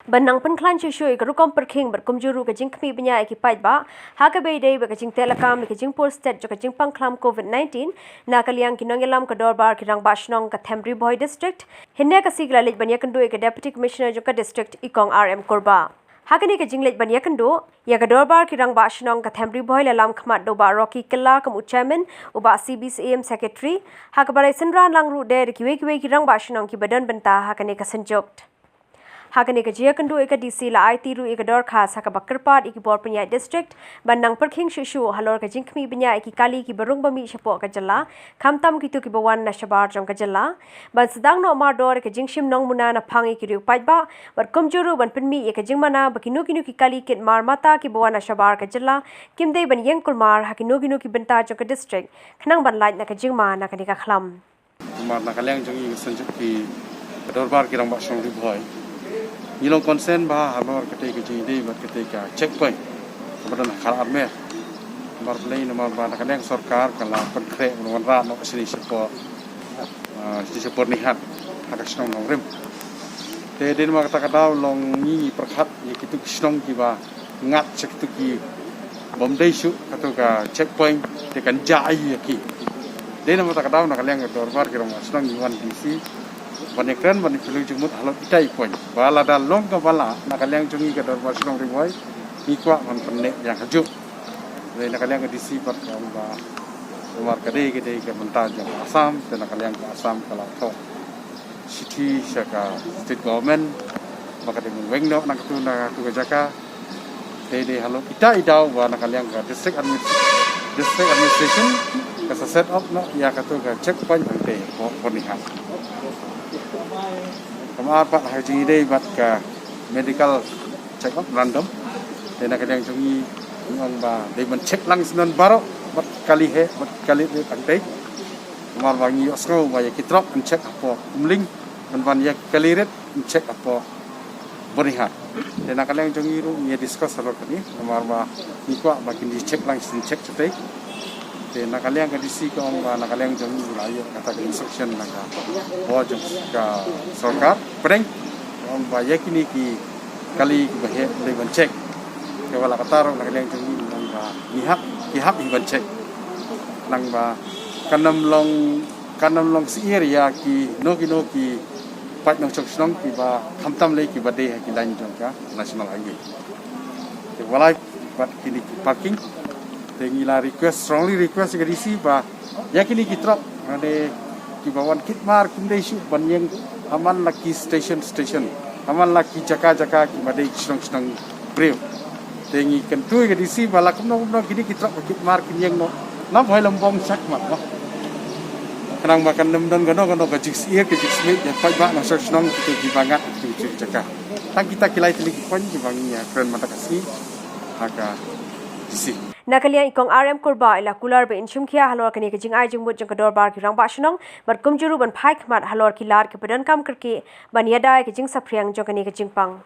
Banang penklan cucu ikarukom perking berkumjuru kajing kami benya ekipait ba hakabe day bakajing telekam kajing posted jo kajing pangklam COVID-19 na kaliang kinongelam ka dorbar kirang bashnong ka Themri Boy district hinne ka sigla lej banya kendo ka deputy commissioner jo ka district ikong RM Korba hakani kajing lej banya kendo ya ka dorbar kirang bashnong ka Themri Boy lalam khmat do ba Rocky Killa kam chairman uba CBCM secretary hakabalai senran langru de kiwe kirang bashnong ki badan benta hakani ka sanjokt Hakane ka jia kandu eka DC la ai tiru eka dor khas haka bakarpat iki bor penya district bandang perking shushu halor ka jingkmi benya iki kali ki barung bami shapo ka jalla khamtam ki tu ki bawan na shabar jong ka jalla ban sedang no mar dor ka jingshim nong muna na phangi ki ru pai ba bar kumjuru ban penmi eka jingmana bakinu kinu ki kali kit mar mata ki bawan na shabar ka jalla kimdei ban yeng kulmar hakinu kinu ki benta jong ka district khnang ban lait na ka jingma na ka ni ka khlam mar na kaleng jong i sanjuk ki dorbar ki rang ba shong ri bhoi Nilong konsen bah halor ketika jadi buat ketika checkpoint kepada nakal arme nomor play nomor mana kan yang sorkar kalau penkrek nomor rat nomor sini support nihat agak senang nongrim. Tadi nama kata long ni perkat ya kita senang kiba ngat cek tu ki bomdai su atau ka checkpoint tekan jai ya ki. Tadi nama kata nak yang dorbar kira senang iwan DC. Banekran bani perlu jumut halap itai poin. Bala dah long ke bala nak kalian jungi ke dalam wasinong ribuai. Nikwa man penek yang hajuk. Jadi nak kalian ke DC ber kamba nomor kedai ke mental yang Assam dan nak kalian ke Assam kalau tu city saka state government maka dengan weng dok nak tu ke Jaka. Jadi halap itai dau nak kalian ke district administration ke set up nak ya katu ke checkpoint nanti pernihap. Kemarin Pak Haji Day buat ke medical check up random dan nak yang jungi orang ba dia mencek langsung baru buat kali dia pantai kemarin bangi osgo ba ya kitrop mencek apa umling dan ban ya kali red mencek apa berihat dan nak yang jungi ru ya discuss hal ini kemarin ba ikwa makin dicek langsung cek cetek dan nak kalian ke DC ke orang nak kalian jangan wilayah kata instruction nak wajib ke sorkar pereng orang bayar kini ki kali bahaya boleh mencek kalau kata orang nak kalian jangan nang ihap mencek nang ba kanam long siir ya ki no ki pat nang chok snong ki ba hamtam le ki bade ki lain jong ka national highway walai pat kini parking Tengila strongly request ke DC ba yakini kitrap ade ki bawan kitmar kumdei shu banyeng aman laki station aman laki jaka ki madai snong brew tengi kentu ke DC bala kumno kini kitrap kitmar kinyeng no nam hoi lombong sak mat no kanang makan nemdon gono ke jiks ear ke jiks meat ya pai ba na snong tu di bangat tu jaka tang kita kilai tili pon di banginya friend mata kasih haka DC Nakaliang ikong RM Korba ila kular be inchum kia halor kani kajing ai jingmut jang kador bar ki rang bashnong barkum juru ban phai khmat halor ki lar ki padan kam karki ban yadai kajing sapriang jong kani kajing pang